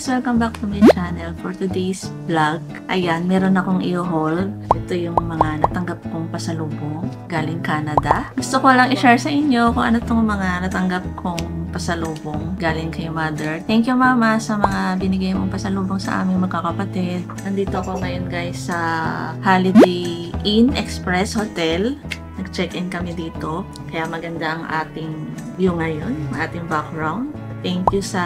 guys! Welcome back to my channel. For today's vlog, ayan, meron akong i-haul. Ito yung mga natanggap kong pasalubong galing Canada. Gusto ko lang i-share sa inyo kung ano itong mga natanggap kong pasalubong galing kay mother. Thank you mama sa mga binigay mong pasalubong sa aming magkakapatid. Nandito ako ngayon guys sa Holiday Inn Express Hotel. Nag-check-in kami dito. Kaya maganda ang ating view ngayon, ang ating background. Thank you sa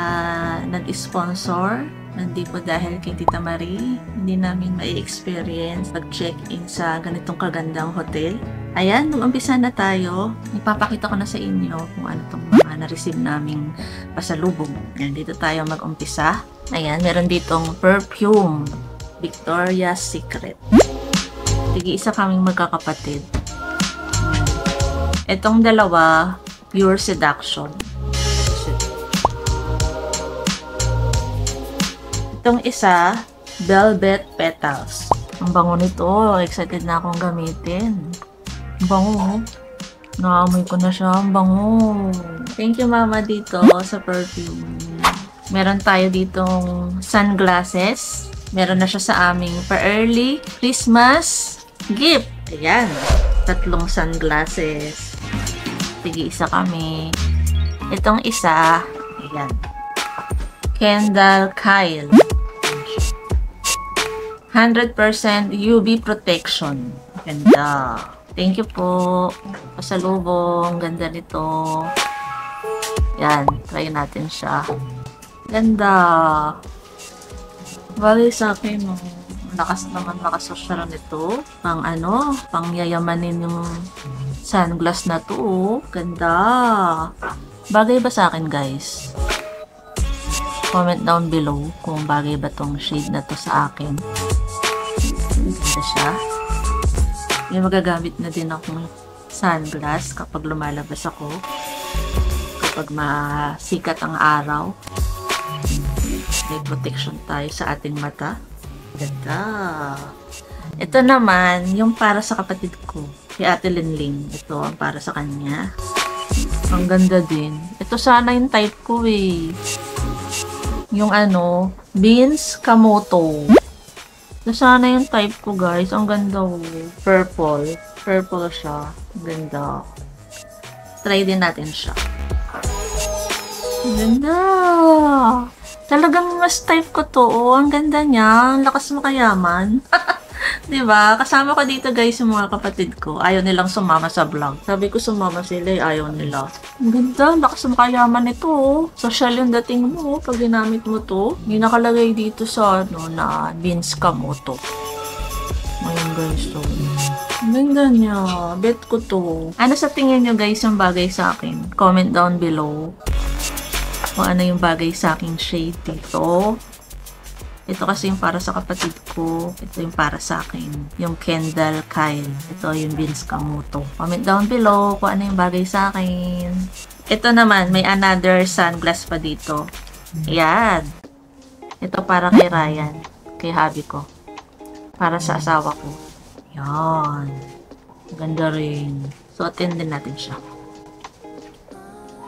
nag-sponsor. Hindi po dahil kay Tita Marie, hindi namin mai-experience pag-check-in sa ganitong kagandang hotel. Ayan, nung umpisa na tayo, ipapakita ko na sa inyo kung ano itong mga na-receive naming pasalubong. Ayan, dito tayo mag-umpisa. Ayan, meron ditong perfume. Victoria's Secret. Tig-isa kaming magkakapatid. Itong dalawa, Pure Seduction. Itong isa, Velvet Petals. Ang bango nito. Excited na akong gamitin. Ang bango. Naamoy ko na siya. Ang bango. Thank you mama dito sa perfume. Meron tayo ditong sunglasses. Meron na siya sa aming pa-early Christmas gift. Ayan. 3 sunglasses. Sige, isa kami. Itong isa, ayan. Kendall Kyle. 100% UV protection. Ganda. Thank you po. Pasalubong. Ganda nito. Yan. Try natin siya. Ganda. Bali sa akin, lakas naman nakasosyal nito. Pang ano, pang yayamanin yung sunglass na to. Ganda. Bagay ba sa akin guys? Comment down below kung bagay ba tong shade na to sa akin. Ganda siya. May magagamit na din akong sunglass kapag lumalabas ako. Kapag masikat ang araw. May protection tayo sa ating mata. Ganda. Ito naman, yung para sa kapatid ko. Si Ate Linling. Ito ang para sa kanya. Ang ganda din. Ito sana yung type ko eh. Yung ano, Beans Kamoto. Ito sana yung type ko guys. Ang ganda oh. Purple. Purple siya. Ang ganda. Try din natin siya. Ang ganda. Talagang mas type ko to. Oh, ang ganda niya. Ang lakas makayaman. Diba? Kasama ko dito guys yung mga kapatid ko. Ayaw nilang sumama sa vlog. Sabi ko sumama sila eh. Ayaw nila. Ang ganda. Ang lakas makayaman nito. Oh. Social yung dating mo. Pag ginamit mo to. Hindi nakalagay dito sa ano na Beans Kamoto. Ngayon guys. So, ang ganda niya. Bet ko to. Ano sa tingin nyo guys yung bagay sa akin? Comment down below. Kung ano yung bagay sa aking shade dito. Ito kasi yung para sa kapatid ko. Ito yung para sa akin. Yung Kendall Kyle. Ito yung Beans Kamoto. Comment down below kung ano yung bagay sa akin. Ito naman, may another sunglass pa dito. Ayan. Ito para kay Ryan. Kay hubby ko. Para sa asawa ko. Ayan. Ganda rin. Suotin din natin siya.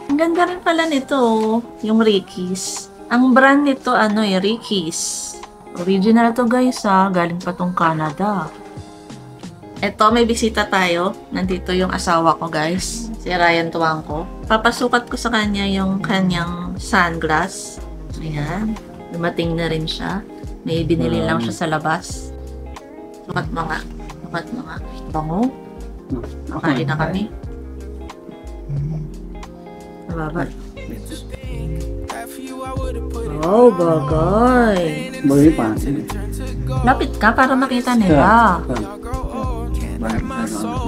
Ang ganda rin pala nito. Yung Ricky's. Ang brand nito, ano eh, Ricky's. Original to guys ha. Galing pa tong Canada. Eto, may bisita tayo. Nandito yung asawa ko guys. Si Ryan Tuangco. Papasukat ko sa kanya yung kanyang sunglass. Ayan. Dumating na rin siya. May binili lang siya sa labas. Sukat mo nga. Sukat mo nga. Bango. Makain na kami. Nababa. Oh, bagay. Bagay pa. Lapit ka para makita nila.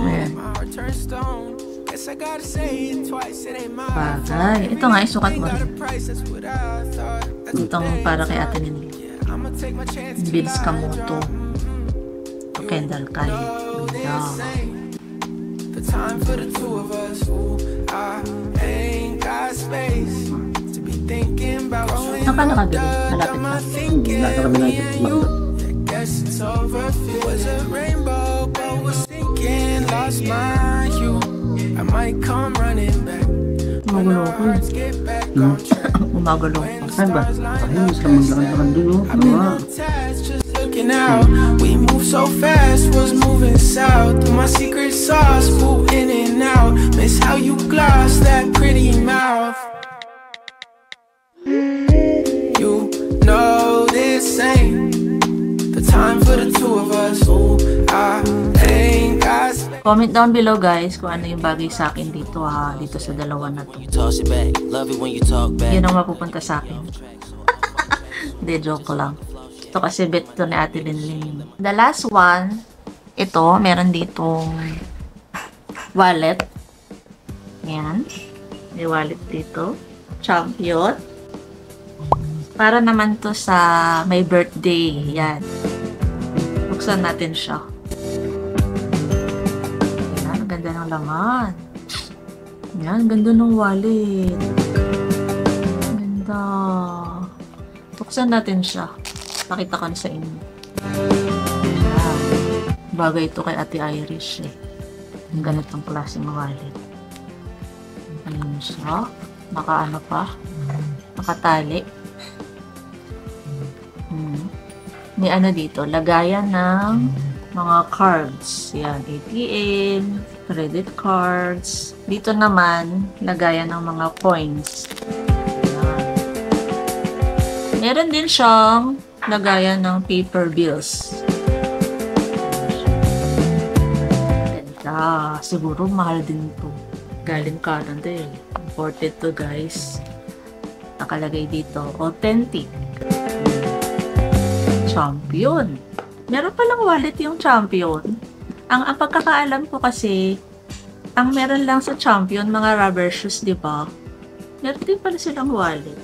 Ayan. Bagay. Ito nga, isukat mo rin. Itong para kay Ate Nini. Beans Kamoto. Ito Kendall Kyle. The time for the two of us. I ain't got space. Saan ka nakabili? Malapit ka. Nasa kami na ito. Magulo ko. Gumagulong pa. Saan ba? Ayun, mas lamang lakad-lakad dun, oh. Ano ba? Looking out, we move so fast, was moving south. My secret sauce, full in and out. Miss how you gloss that pretty mouth. You know this ain't the time for the two of us. Ooh, I think I. Comment down below guys kung ano yung bagay sa akin dito ha, dito sa dalawa na to. You toss it back, love it when you talk back. Yun ang mapupunta sa akin. Hindi, joke lang. Ito kasi bet to ni Ate Linlin. The last one, ito, meron ditong wallet. Yan. May wallet dito. Champion. Para naman to sa may birthday. Yan. Buksan natin siya. Yan, ang ganda ng laman. Yan, ganda ng wallet. Ganda. Buksan natin siya. Pakita ko na sa inyo. Yan. Bagay ito kay Ate Irish eh. Ang ganitong klaseng wallet. Ayan siya. Naka ano pa. Nakatali. May ano dito. Lagayan ng mga cards. Yan. ATM. Credit cards. Dito naman, lagayan ng mga coins. Yan. Meron din siyang lagayan ng paper bills. Ganda. Siguro mahal din to. Galing Canada eh. Imported to guys. Nakalagay dito. Authentic. Champion. Meron palang wallet yung Champion. Ang pagkakaalam ko kasi, ang meron lang sa Champion, mga rubber shoes, di ba? Meron din pala silang wallet.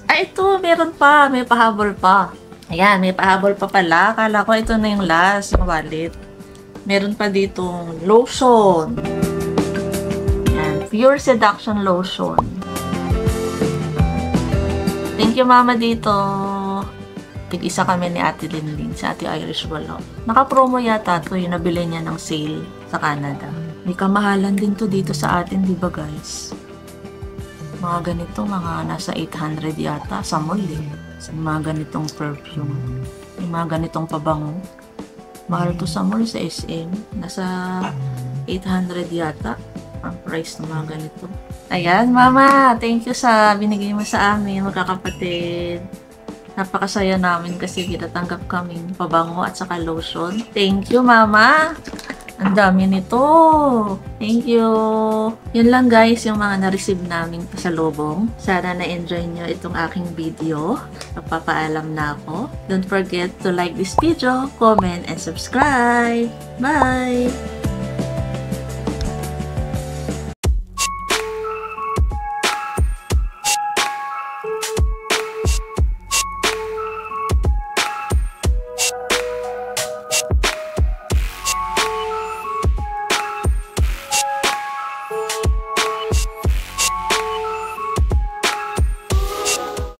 Ay, ito, meron pa. May pahabol pa. Ayan, may pahabol pa pala. Akala ko ito na yung last, yung wallet. Meron pa ditong lotion. Ayan, Pure Seduction Lotion. Thank you, Mama, dito. Tig-isa kami ni Ate Linlin, sa Ate Irish wala. Naka-promo yata to yung nabili niya ng sale sa Canada. May kamahalan din to dito sa atin, di ba guys? Mga ganito, mga nasa 800 yata sa mall eh. Sa mga ganitong perfume. Yung mga ganitong pabango. Mahal to sa mall, sa SM. Nasa 800 yata ang price ng mga ganito. Ayan, Mama! Thank you sa binigay mo sa amin, magkakapatid. Napakasaya namin kasi kinatanggap kaming pabango at saka lotion. Thank you, Mama! Ang dami nito! Thank you! Yun lang guys, yung mga na-receive namin pasalubong. Sana na-enjoy nyo itong aking video. Napapaalam na ako. Don't forget to like this video, comment, and subscribe! Bye!